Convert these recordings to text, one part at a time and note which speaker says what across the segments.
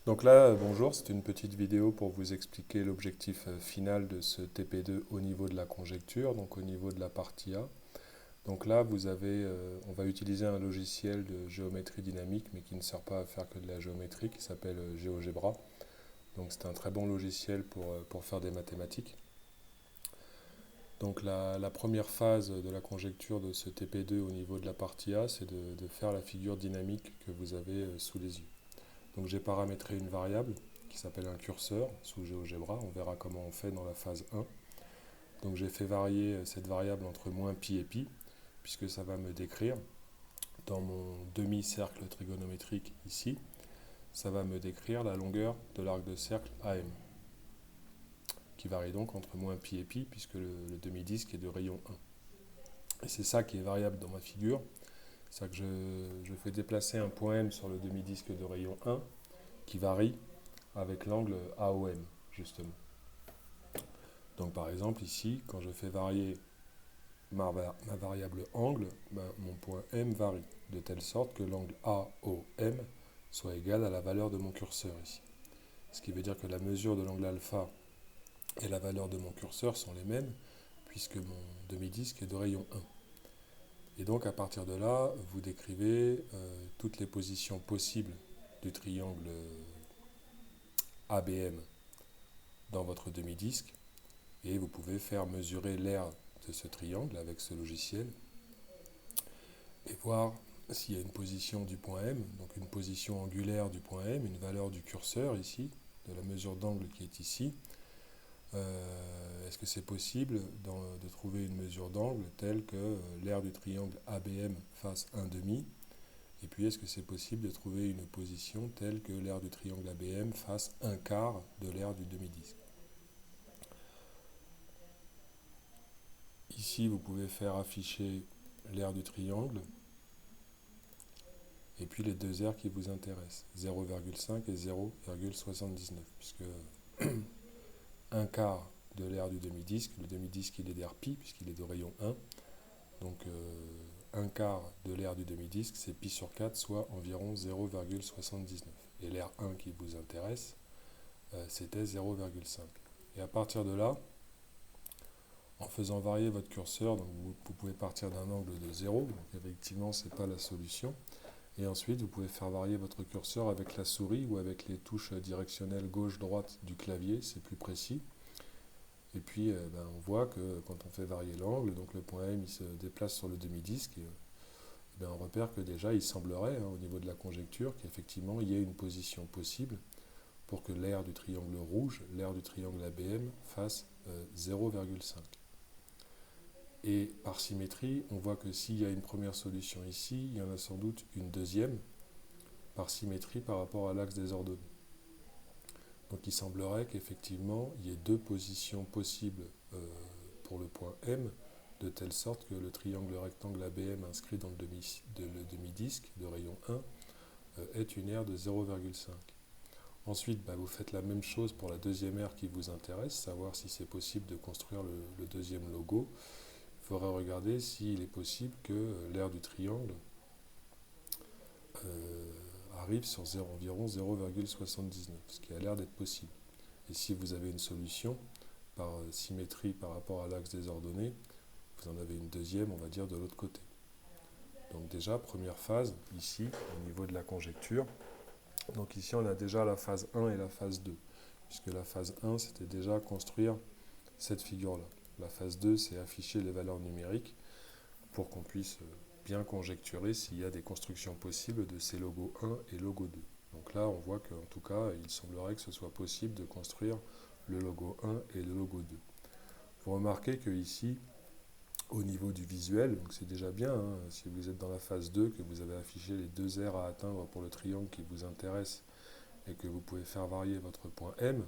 Speaker 1: Donc là, bonjour, c'est une petite vidéo pour vous expliquer l'objectif final de ce TP2 au niveau de la conjecture, donc au niveau de la partie A. Donc là, on va utiliser un logiciel de géométrie dynamique, mais qui ne sert pas à faire que de la géométrie, qui s'appelle GeoGebra. Donc c'est un très bon logiciel pour faire des mathématiques. Donc la première phase de la conjecture de ce TP2 au niveau de la partie A, c'est de faire la figure dynamique que vous avez sous les yeux. Donc j'ai paramétré une variable qui s'appelle un curseur sous GeoGebra. On verra comment on fait dans la phase 1. Donc j'ai fait varier cette variable entre moins pi et pi, puisque ça va me décrire dans mon demi-cercle trigonométrique ici, ça va me décrire la longueur de l'arc de cercle AM, qui varie donc entre moins pi et pi, puisque le demi-disque est de rayon 1. Et c'est ça qui est variable dans ma figure. C'est ça que je fais déplacer un point M sur le demi-disque de rayon 1, qui varie avec l'angle AOM, justement. Donc par exemple ici, quand je fais varier ma variable angle, mon point M varie, de telle sorte que l'angle AOM soit égal à la valeur de mon curseur ici. Ce qui veut dire que la mesure de l'angle alpha et la valeur de mon curseur sont les mêmes, puisque mon demi-disque est de rayon 1. Et donc à partir de là, vous décrivez toutes les positions possibles du triangle ABM dans votre demi-disque, et vous pouvez faire mesurer l'aire de ce triangle avec ce logiciel et voir s'il y a une position du point M, donc une position angulaire du point M, une valeur du curseur ici, de la mesure d'angle qui est ici. Est-ce que c'est possible de trouver une mesure d'angle telle que l'aire du triangle ABM fasse 1,5, et puis est-ce que c'est possible de trouver une position telle que l'aire du triangle ABM fasse 1/4 de l'aire du demi-disque. Ici, vous pouvez faire afficher l'aire du triangle et puis les deux aires qui vous intéressent, 0,5 et 0,79, puisque 1/4 de l'aire du demi-disque, le demi-disque il est d'aire pi, puisqu'il est de rayon 1, donc 1/4 de l'aire du demi-disque, c'est pi sur 4, soit environ 0,79. Et l'aire 1 qui vous intéresse, c'était 0,5. Et à partir de là, en faisant varier votre curseur, donc vous pouvez partir d'un angle de 0, donc effectivement ce n'est pas la solution. Et ensuite, vous pouvez faire varier votre curseur avec la souris ou avec les touches directionnelles gauche-droite du clavier, c'est plus précis. Et puis, on voit que quand on fait varier l'angle, donc le point M il se déplace sur le demi-disque, et on repère que déjà il semblerait, au niveau de la conjecture, qu'effectivement il y ait une position possible pour que l'aire du triangle rouge, l'aire du triangle ABM, fasse 0,5. Et par symétrie, on voit que s'il y a une première solution ici, il y en a sans doute une deuxième par symétrie par rapport à l'axe des ordonnées. Donc il semblerait qu'effectivement, il y ait deux positions possibles pour le point M, de telle sorte que le triangle rectangle ABM inscrit dans le demi-disque de rayon 1 est une aire de 0,5. Ensuite, vous faites la même chose pour la deuxième aire qui vous intéresse, savoir si c'est possible de construire le deuxième logo. Il faudrait regarder s'il est possible que l'aire du triangle arrive sur environ 0,79, ce qui a l'air d'être possible. Et si vous avez une solution par symétrie par rapport à l'axe des ordonnées, vous en avez une deuxième, on va dire, de l'autre côté. Donc déjà, première phase, ici, au niveau de la conjecture. Donc ici, on a déjà la phase 1 et la phase 2, puisque la phase 1, c'était déjà construire cette figure-là. La phase 2, c'est afficher les valeurs numériques pour qu'on puisse bien conjecturer s'il y a des constructions possibles de ces logos 1 et logo 2. Donc là, on voit qu'en tout cas, il semblerait que ce soit possible de construire le logo 1 et le logo 2. Vous remarquez que ici, au niveau du visuel, donc c'est déjà bien, si vous êtes dans la phase 2, que vous avez affiché les deux aires à atteindre pour le triangle qui vous intéresse et que vous pouvez faire varier votre point M,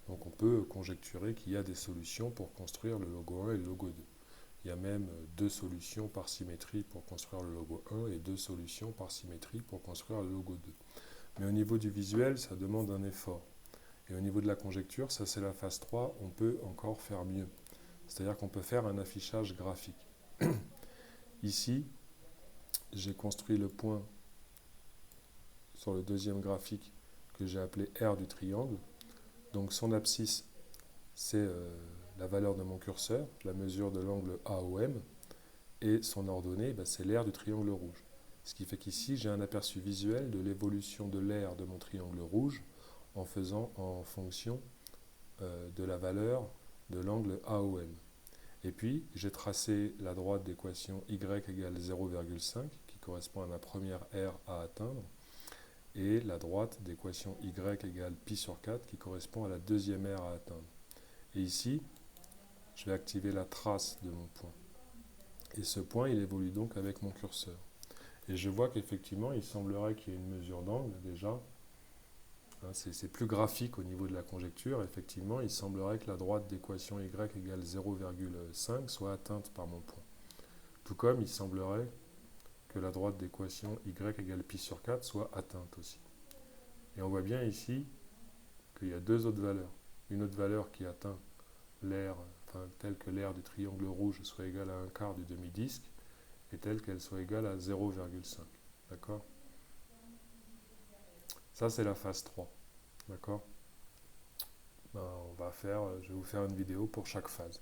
Speaker 1: donc on peut conjecturer qu'il y a des solutions pour construire le logo 1 et le logo 2. Il y a même deux solutions par symétrie pour construire le logo 1 et deux solutions par symétrie pour construire le logo 2. Mais au niveau du visuel, ça demande un effort. Et au niveau de la conjecture, ça c'est la phase 3, on peut encore faire mieux. C'est-à-dire qu'on peut faire un affichage graphique. Ici, j'ai construit le point sur le deuxième graphique que j'ai appelé R du triangle. Donc son abscisse, c'est la valeur de mon curseur, la mesure de l'angle AOM, et son ordonnée, c'est l'aire du triangle rouge. Ce qui fait qu'ici, j'ai un aperçu visuel de l'évolution de l'aire de mon triangle rouge en faisant en fonction de la valeur de l'angle AOM. Et puis, j'ai tracé la droite d'équation y égale 0,5, qui correspond à ma première aire à atteindre, et la droite d'équation y égale pi sur 4, qui correspond à la deuxième aire à atteindre. Et ici, je vais activer la trace de mon point. Et ce point, il évolue donc avec mon curseur. Et je vois qu'effectivement, il semblerait qu'il y ait une mesure d'angle déjà. C'est plus graphique au niveau de la conjecture. Effectivement, il semblerait que la droite d'équation y égale 0,5 soit atteinte par mon point. Tout comme il semblerait que la droite d'équation y égale pi sur 4 soit atteinte aussi. Et on voit bien ici qu'il y a deux autres valeurs. Une autre valeur qui atteint l'aire, telle que l'aire du triangle rouge soit égale à un quart du demi-disque, et telle qu'elle soit égale à 0,5. D'accord ? Ça, c'est la phase 3. D'accord ? Je vais vous faire une vidéo pour chaque phase.